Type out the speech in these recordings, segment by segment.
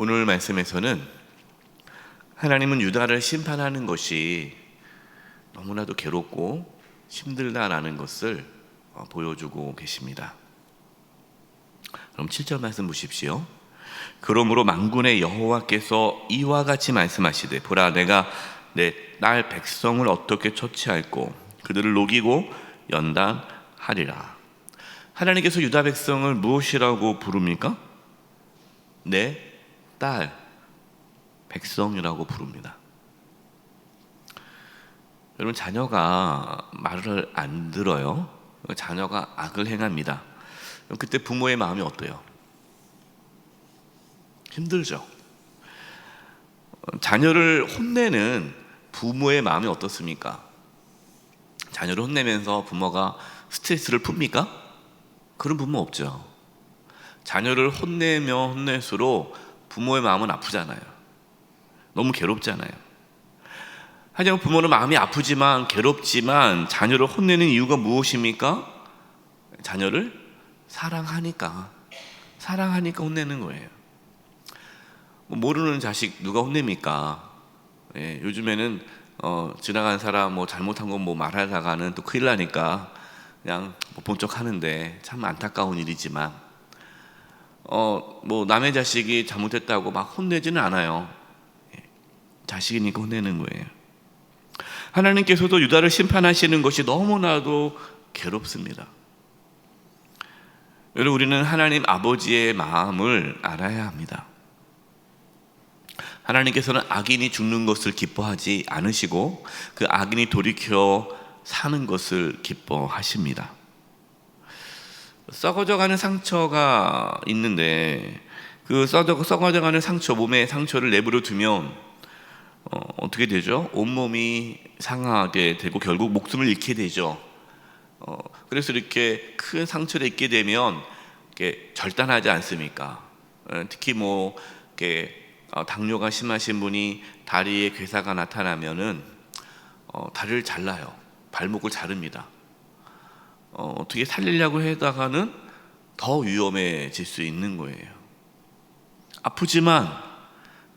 오늘 말씀에서는 하나님은 유다를 심판하는 것이 너무나도 괴롭고 힘들다라는 것을 보여주고 계십니다. 그럼 7절 말씀 보십시오. 그러므로 만군의 여호와께서 이와 같이 말씀하시되 보라, 내가 내 딸 백성을 어떻게 처치할꼬 그들을 녹이고 연단하리라. 하나님께서 유다 백성을 무엇이라고 부릅니까? 내 딸 백성이라고 부릅니다. 여러분, 자녀가 말을 안 들어요. 자녀가 악을 행합니다. 그때 부모의 마음이 어때요? 힘들죠. 자녀를 혼내는 부모의 마음이 어떻습니까? 자녀를 혼내면서 부모가 스트레스를 풉니까? 그런 부모 없죠. 자녀를 혼내면 혼낼수록 부모의 마음은 아프잖아요. 너무 괴롭잖아요. 하지만 부모는 마음이 아프지만 괴롭지만 자녀를 혼내는 이유가 무엇입니까? 자녀를 사랑하니까 혼내는 거예요. 모르는 자식 누가 혼냅니까? 요즘에는 지나가는 사람 잘못한 거 말하다가는 또 큰일 나니까 그냥 못 본 척 하는데 참 안타까운 일이지만 남의 자식이 잘못했다고 막 혼내지는 않아요. 자식이니까 혼내는 거예요. 하나님께서도 유다를 심판하시는 것이 너무나도 괴롭습니다. 여러분, 우리는 하나님 아버지의 마음을 알아야 합니다. 하나님께서는 악인이 죽는 것을 기뻐하지 않으시고 그 악인이 돌이켜 사는 것을 기뻐하십니다. 썩어져가는 상처가 있는데 그 썩어져가는 상처, 몸에 상처를 내버려 두면 어떻게 되죠? 온몸이 상하게 되고 결국 목숨을 잃게 되죠. 그래서 이렇게 큰 상처를 입게 되면 이렇게 절단하지 않습니까? 특히 이렇게 당뇨가 심하신 분이 다리에 괴사가 나타나면은 다리를 잘라요. 발목을 자릅니다. 어떻게 살리려고 하다가는 더 위험해질 수 있는 거예요. 아프지만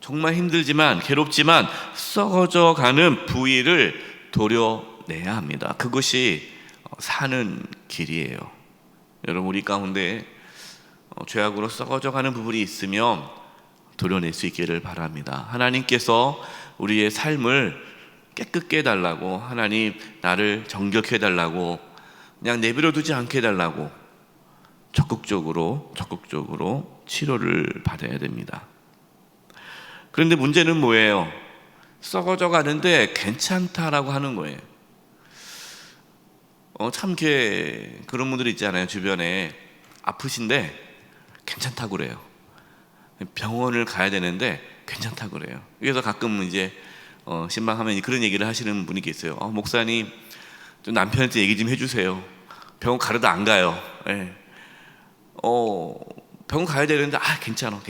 정말 힘들지만 괴롭지만 썩어져 가는 부위를 도려내야 합니다. 그것이 사는 길이에요. 여러분, 우리 가운데 죄악으로 썩어져 가는 부분이 있으면 도려낼 수 있기를 바랍니다. 하나님께서 우리의 삶을 깨끗게 해달라고, 하나님 나를 정결케 해달라고, 그냥 내버려 두지 않게 해달라고 적극적으로 치료를 받아야 됩니다. 그런데 문제는 뭐예요? 썩어져 가는데 괜찮다라고 하는 거예요. 참 그런 분들이 있잖아요. 주변에 아프신데 괜찮다고 그래요. 병원을 가야 되는데 괜찮다고 그래요. 그래서 가끔 이제 신방하면 그런 얘기를 하시는 분이 계세요. 목사님, 좀 남편한테 얘기 좀 해주세요. 병원 가려도 안 가요. 병원 가야 되는데 괜찮아.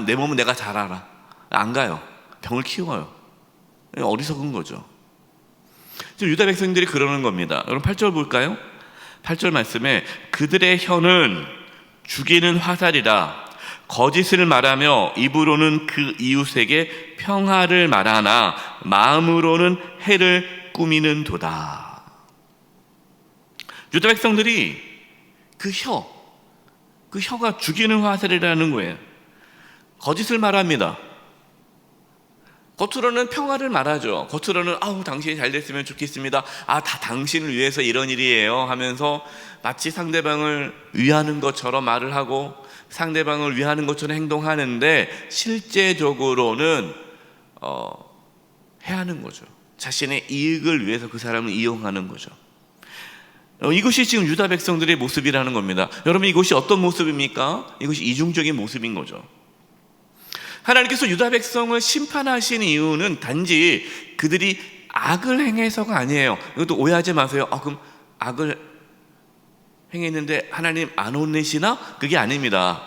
내 몸은 내가 잘 알아. 안 가요. 병을 키워요. 어리석은 거죠. 지금 유다 백성들이 그러는 겁니다. 여러분, 8절 볼까요? 8절 말씀에 그들의 혀는 죽이는 화살이라 거짓을 말하며 입으로는 그 이웃에게 평화를 말하나 마음으로는 해를 꾸미는 도다. 유다 백성들이 그 혀가 죽이는 화살이라는 거예요. 거짓을 말합니다. 겉으로는 평화를 말하죠. 겉으로는 당신이 잘 됐으면 좋겠습니다. 다 당신을 위해서 이런 일이에요 하면서 마치 상대방을 위하는 것처럼 말을 하고 상대방을 위하는 것처럼 행동하는데 실제적으로는 해하는 거죠. 자신의 이익을 위해서 그 사람을 이용하는 거죠. 이것이 지금 유다 백성들의 모습이라는 겁니다. 여러분, 이것이 어떤 모습입니까? 이것이 이중적인 모습인 거죠. 하나님께서 유다 백성을 심판하신 이유는 단지 그들이 악을 행해서가 아니에요. 이것도 오해하지 마세요. 그럼 악을 행했는데 하나님 안 혼내시나? 그게 아닙니다.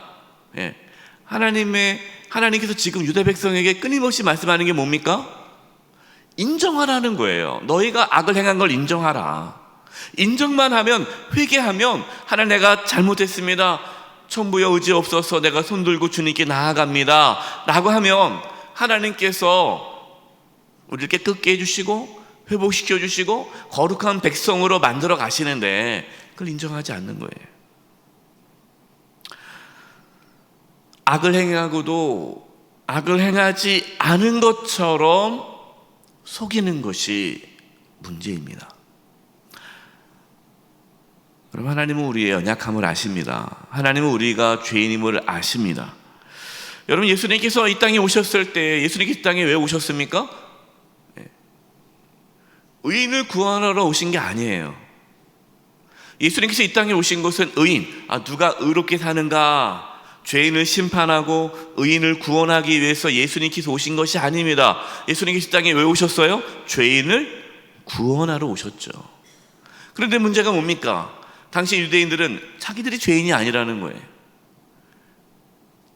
하나님께서 지금 유다 백성에게 끊임없이 말씀하는 게 뭡니까? 인정하라는 거예요. 너희가 악을 행한 걸 인정하라. 인정만 하면, 회개하면 하나님 내가 잘못했습니다. 천부여 의지 없어서 내가 손들고 주님께 나아갑니다 라고 하면 하나님께서 우리를 깨끗게 해주시고 회복시켜 주시고 거룩한 백성으로 만들어 가시는데 그걸 인정하지 않는 거예요. 악을 행하고도 악을 행하지 않은 것처럼 속이는 것이 문제입니다. 그럼 하나님은 우리의 연약함을 아십니다. 하나님은 우리가 죄인임을 아십니다. 여러분, 예수님께서 이 땅에 오셨을 때 예수님께서 이 땅에 왜 오셨습니까? 의인을 구원하러 오신 게 아니에요. 예수님께서 이 땅에 오신 것은 의인, 누가 의롭게 사는가, 죄인을 심판하고 의인을 구원하기 위해서 예수님께서 오신 것이 아닙니다. 예수님께서 이 땅에 왜 오셨어요? 죄인을 구원하러 오셨죠. 그런데 문제가 뭡니까? 당시 유대인들은 자기들이 죄인이 아니라는 거예요.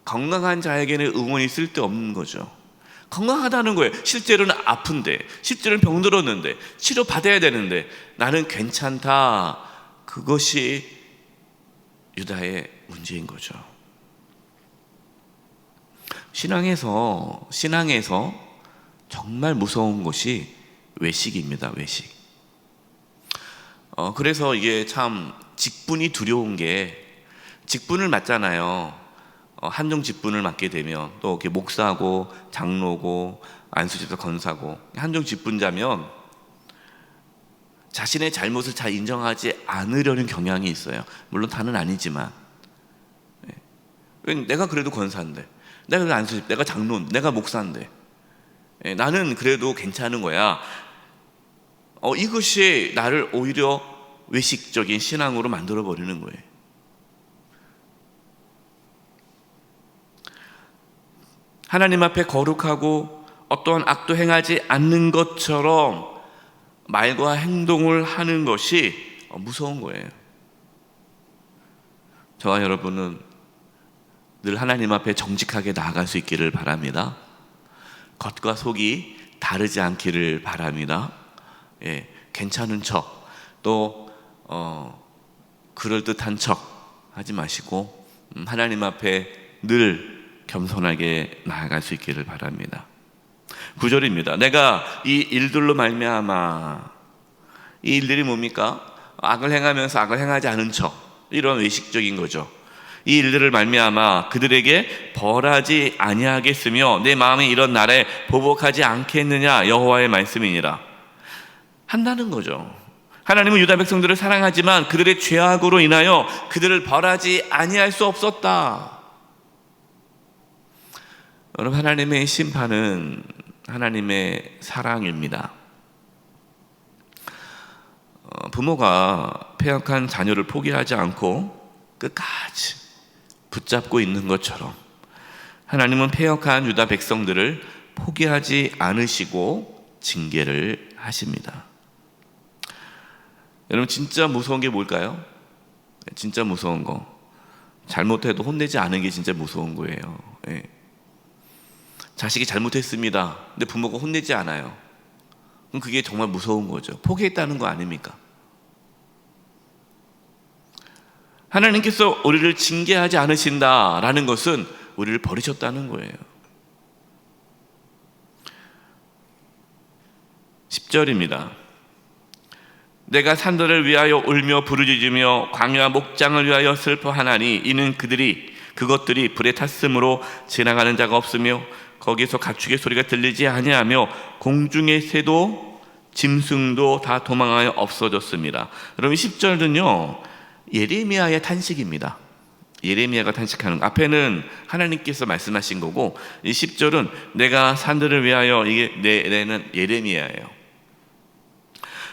건강한 자에게는 의원이 쓸데없는 거죠. 건강하다는 거예요. 실제로는 아픈데, 실제로는 병들었는데, 치료받아야 되는데 나는 괜찮다. 그것이 유다의 문제인 거죠. 신앙에서 정말 무서운 것이 외식입니다. 외식. 그래서 이게 참 직분이 두려운 게, 직분을 맡잖아요. 한종 직분을 맡게 되면 또 이렇게 목사고 장로고 안수집사 권사고 한종 직분자면 자신의 잘못을 잘 인정하지 않으려는 경향이 있어요. 물론 다는 아니지만, 내가 그래도 권사인데, 내가 그래도 안수집, 내가 장로인데, 내가 목사인데, 나는 그래도 괜찮은 거야. 이것이 나를 오히려 외식적인 신앙으로 만들어 버리는 거예요. 하나님 앞에 거룩하고 어떠한 악도 행하지 않는 것처럼 말과 행동을 하는 것이 무서운 거예요. 저와 여러분은 늘 하나님 앞에 정직하게 나아갈 수 있기를 바랍니다. 겉과 속이 다르지 않기를 바랍니다. 괜찮은 척, 또 그럴듯한 척 하지 마시고 하나님 앞에 늘 겸손하게 나아갈 수 있기를 바랍니다. 9절입니다. 내가 이 일들로 말미암아, 이 일들이 뭡니까? 악을 행하면서 악을 행하지 않은 척, 이런 외식적인 거죠. 이 일들을 말미암아 그들에게 벌하지 아니하겠으며 내 마음이 이런 날에 보복하지 않겠느냐, 여호와의 말씀이니라. 한다는 거죠. 하나님은 유다 백성들을 사랑하지만 그들의 죄악으로 인하여 그들을 벌하지 아니할 수 없었다. 여러분, 하나님의 심판은 하나님의 사랑입니다. 부모가 패역한 자녀를 포기하지 않고 끝까지 붙잡고 있는 것처럼 하나님은 패역한 유다 백성들을 포기하지 않으시고 징계를 하십니다. 여러분, 진짜 무서운 게 뭘까요? 진짜 무서운 거, 잘못해도 혼내지 않은 게 진짜 무서운 거예요. 자식이 잘못했습니다. 근데 부모가 혼내지 않아요. 그럼 그게 정말 무서운 거죠. 포기했다는 거 아닙니까? 하나님께서 우리를 징계하지 않으신다라는 것은 우리를 버리셨다는 거예요. 10절입니다. 내가 산들을 위하여 울며 부르짖으며 광야 목장을 위하여 슬퍼하나니 이는 그것들이 불에 탔으므로 지나가는 자가 없으며 거기서 가축의 소리가 들리지 아니하며 공중의 새도 짐승도 다 도망하여 없어졌습니다. 여러분, 10절은요 예레미야의 탄식입니다. 예레미야가 탄식하는 거. 앞에는 하나님께서 말씀하신 거고, 이 10절은 내가 산들을 위하여, 이게 내는 예레미야예요.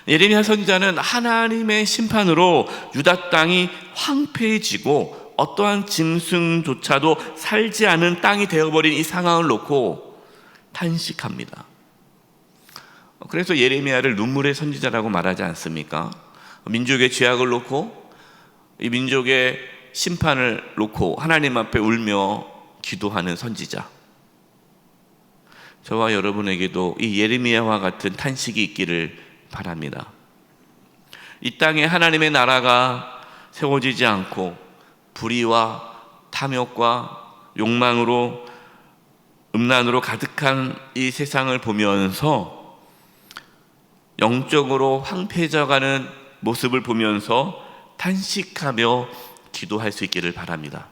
예레미야 선지자는 하나님의 심판으로 유다 땅이 황폐해지고 어떠한 짐승조차도 살지 않은 땅이 되어버린 이 상황을 놓고 탄식합니다. 그래서 예레미야를 눈물의 선지자라고 말하지 않습니까? 민족의 죄악을 놓고, 이 민족의 심판을 놓고 하나님 앞에 울며 기도하는 선지자. 저와 여러분에게도 이 예레미야와 같은 탄식이 있기를 바랍니다. 이 땅에 하나님의 나라가 세워지지 않고 불의와 탐욕과 욕망으로 음란으로 가득한 이 세상을 보면서 영적으로 황폐해져가는 모습을 보면서 탄식하며 기도할 수 있기를 바랍니다.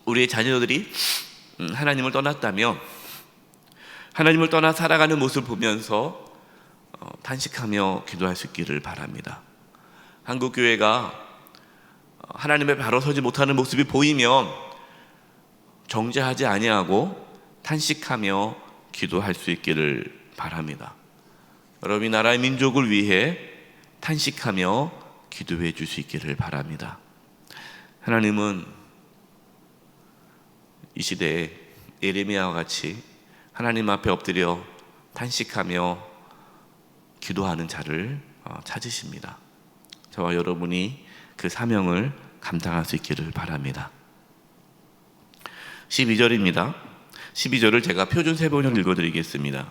우리의 자녀들이 하나님을 떠났다면 하나님을 떠나 살아가는 모습을 보면서 탄식하며 기도할 수 있기를 바랍니다. 한국교회가 하나님의 바로 서지 못하는 모습이 보이면 정죄하지 아니하고 탄식하며 기도할 수 있기를 바랍니다. 여러분, 이 나라의 민족을 위해 탄식하며 기도해 줄 수 있기를 바랍니다. 하나님은 이 시대에 예레미야와 같이 하나님 앞에 엎드려 탄식하며 기도하는 자를 찾으십니다. 저와 여러분이 그 사명을 감당할 수 있기를 바랍니다. 12절입니다. 12절을 제가 표준 세번역을 읽어드리겠습니다.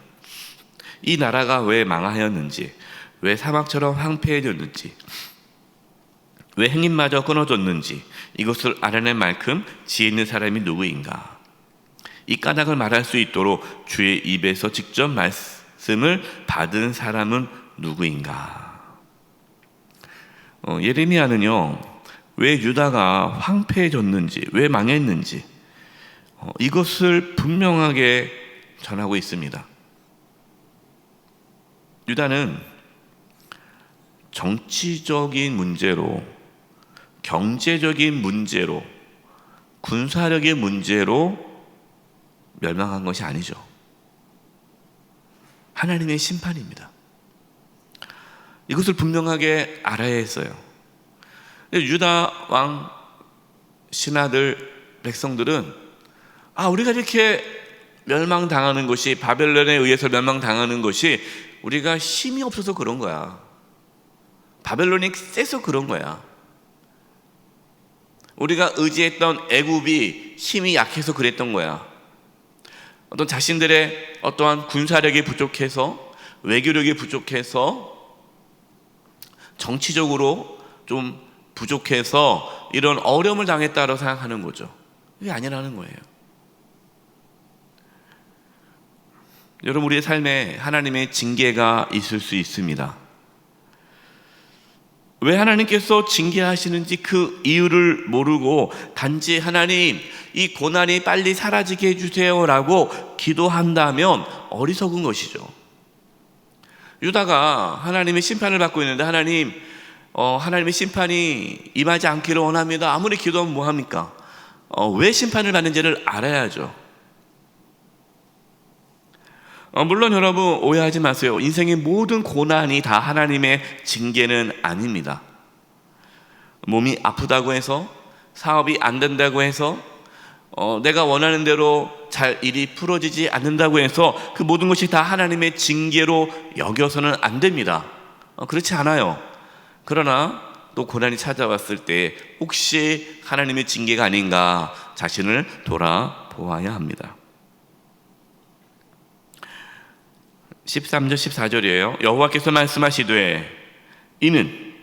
이 나라가 왜 망하였는지, 왜 사막처럼 황폐해졌는지, 왜 행인마저 끊어졌는지 이것을 알아낼 만큼 지혜 있는 사람이 누구인가? 이 까닭을 말할 수 있도록 주의 입에서 직접 말씀을 받은 사람은 누구인가? 예레미야는요, 왜 유다가 황폐해졌는지, 왜 망했는지 이것을 분명하게 전하고 있습니다. 유다는 정치적인 문제로, 경제적인 문제로, 군사력의 문제로 멸망한 것이 아니죠. 하나님의 심판입니다. 이것을 분명하게 알아야 했어요. 유다 왕 신하들, 백성들은 우리가 이렇게 멸망당하는 것이, 바벨론에 의해서 멸망당하는 것이 우리가 힘이 없어서 그런 거야. 바벨론이 세서 그런 거야. 우리가 의지했던 애굽이 힘이 약해서 그랬던 거야. 어떤 자신들의 어떠한 군사력이 부족해서, 외교력이 부족해서, 정치적으로 좀 부족해서 이런 어려움을 당했다고 생각하는 거죠. 이게 아니라는 거예요. 여러분, 우리의 삶에 하나님의 징계가 있을 수 있습니다. 왜 하나님께서 징계하시는지 그 이유를 모르고 단지 하나님, 이 고난이 빨리 사라지게 해주세요 라고 기도한다면 어리석은 것이죠. 유다가 하나님의 심판을 받고 있는데 하나님, 하나님의 심판이 임하지 않기를 원합니다. 아무리 기도하면 뭐합니까? 왜 심판을 받는지를 알아야죠. 물론 여러분, 오해하지 마세요. 인생의 모든 고난이 다 하나님의 징계는 아닙니다. 몸이 아프다고 해서, 사업이 안 된다고 해서, 내가 원하는 대로 잘 일이 풀어지지 않는다고 해서 그 모든 것이 다 하나님의 징계로 여겨서는 안 됩니다. 그렇지 않아요. 그러나 또 고난이 찾아왔을 때 혹시 하나님의 징계가 아닌가 자신을 돌아보아야 합니다. 13절 14절이에요. 여호와께서 말씀하시되, 이는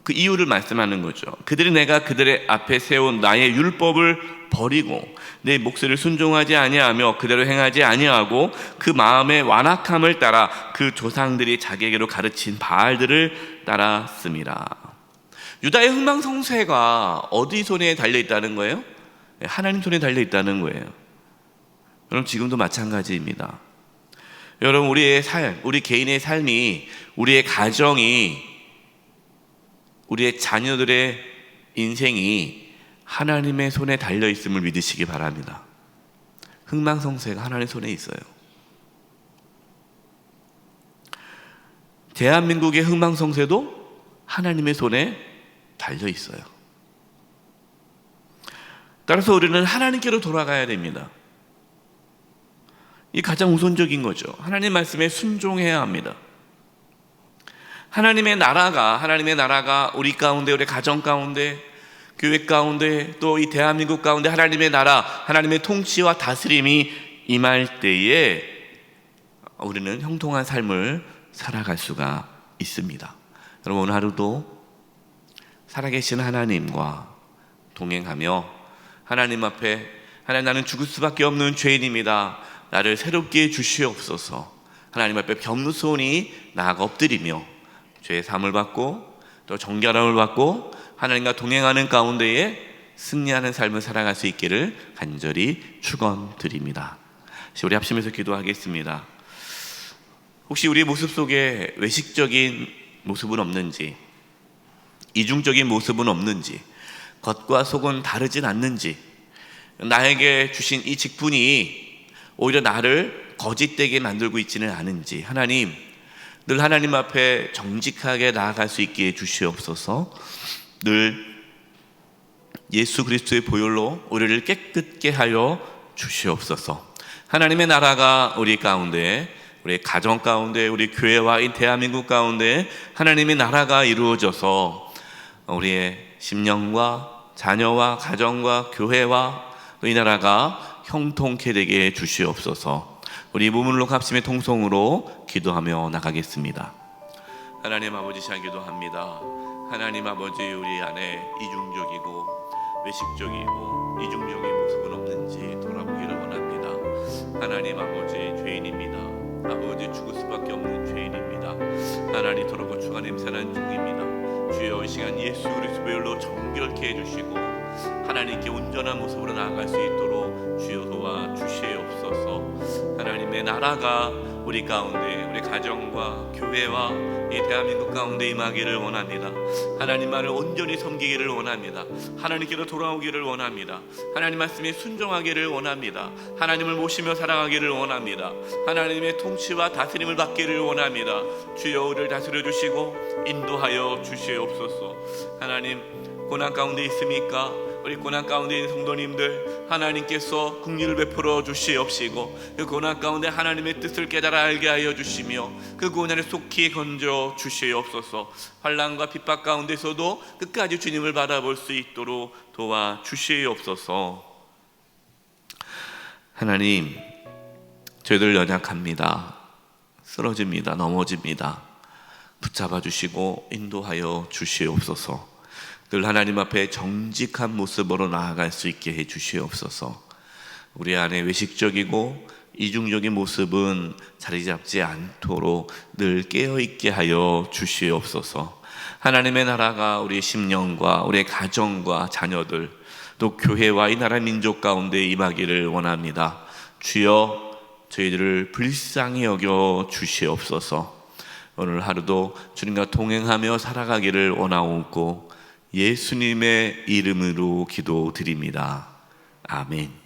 그 이유를 말씀하는 거죠. 그들이 내가 그들의 앞에 세운 나의 율법을 버리고 내 목소리를 순종하지 아니하며 그대로 행하지 아니하고 그 마음의 완악함을 따라 그 조상들이 자기에게로 가르친 바알들을 따랐습니다. 유다의 흥망성쇠가 어디 손에 달려 있다는 거예요? 하나님 손에 달려 있다는 거예요. 여러분, 지금도 마찬가지입니다. 여러분, 우리의 삶, 우리 개인의 삶이, 우리의 가정이, 우리의 자녀들의 인생이 하나님의 손에 달려 있음을 믿으시기 바랍니다. 흥망성쇠가 하나님의 손에 있어요. 대한민국의 흥망성쇠도 하나님의 손에 달려 있어요. 따라서 우리는 하나님께로 돌아가야 됩니다. 이 가장 우선적인 거죠. 하나님 말씀에 순종해야 합니다. 하나님의 나라가 우리 가운데, 우리 가정 가운데, 교회 가운데, 또 이 대한민국 가운데 하나님의 나라, 하나님의 통치와 다스림이 임할 때에 우리는 형통한 삶을 살아갈 수가 있습니다. 여러분, 오늘 하루도 살아계신 하나님과 동행하며 하나님 앞에 하나님, 나는 죽을 수밖에 없는 죄인입니다. 나를 새롭게 해주시옵소서. 하나님 앞에 겸손히 나아가 엎드리며 죄의 사함을 받고 또 정결함을 받고 하나님과 동행하는 가운데에 승리하는 삶을 살아갈 수 있기를 간절히 축원드립니다. 우리 합심해서 기도하겠습니다. 혹시 우리 모습 속에 외식적인 모습은 없는지, 이중적인 모습은 없는지, 겉과 속은 다르진 않는지, 나에게 주신 이 직분이 오히려 나를 거짓되게 만들고 있지는 않은지, 하나님, 늘 하나님 앞에 정직하게 나아갈 수 있게 해주시옵소서. 늘 예수 그리스도의 보혈로 우리를 깨끗게 하여 주시옵소서. 하나님의 나라가 우리 가운데, 우리 가정 가운데, 우리 교회와 이 대한민국 가운데 하나님의 나라가 이루어져서 우리의 심령과 자녀와 가정과 교회와 이 나라가 형통케 되게 해 주시옵소서. 우리 무물로 합심의 통성으로 기도하며 나가겠습니다. 하나님 아버지, 잘 기도합니다. 하나님 아버지, 우리 안에 이중적이고 외식적이고 이중적인 모습은 없는지 돌아보기를 원합니다. 하나님 아버지, 죄인입니다. 아버지, 죽을 수밖에 없는 죄인입니다. 하나님, 더럽고 추가 냄새나는 종입니다. 주여, 이 시간 예수 그리스도의 보혈로 정결케 해주시고 하나님께 온전한 모습으로 나아갈 수 있도록 주여 도와주시옵소서. 하나님의 나라가 우리 가운데, 우리 가정과 교회와 이 대한민국 가운데 임하기를 원합니다. 하나님만을 온전히 섬기기를 원합니다. 하나님께로 돌아오기를 원합니다. 하나님 말씀에 순종하기를 원합니다. 하나님을 모시며 살아가기를 원합니다. 하나님의 통치와 다스림을 받기를 원합니다. 주여, 우리를 다스려 주시고 인도하여 주시옵소서. 하나님, 고난 가운데 있습니까? 우리 고난 가운데 있는 성도님들, 하나님께서 긍휼을 베풀어 주시옵시고 그 고난 가운데 하나님의 뜻을 깨달아 알게 하여 주시며 그 고난에 속히 건져 주시옵소서. 환난과 핍박 가운데서도 끝까지 주님을 바라볼 수 있도록 도와 주시옵소서. 하나님, 저희들 연약합니다. 쓰러집니다. 넘어집니다. 붙잡아 주시고 인도하여 주시옵소서. 늘 하나님 앞에 정직한 모습으로 나아갈 수 있게 해 주시옵소서. 우리 안에 외식적이고 이중적인 모습은 자리 잡지 않도록 늘 깨어있게 하여 주시옵소서. 하나님의 나라가 우리 심령과 우리 가정과 자녀들, 또 교회와 이 나라 민족 가운데 임하기를 원합니다. 주여, 저희들을 불쌍히 여겨 주시옵소서. 오늘 하루도 주님과 동행하며 살아가기를 원하옵고 예수님의 이름으로 기도드립니다. 아멘.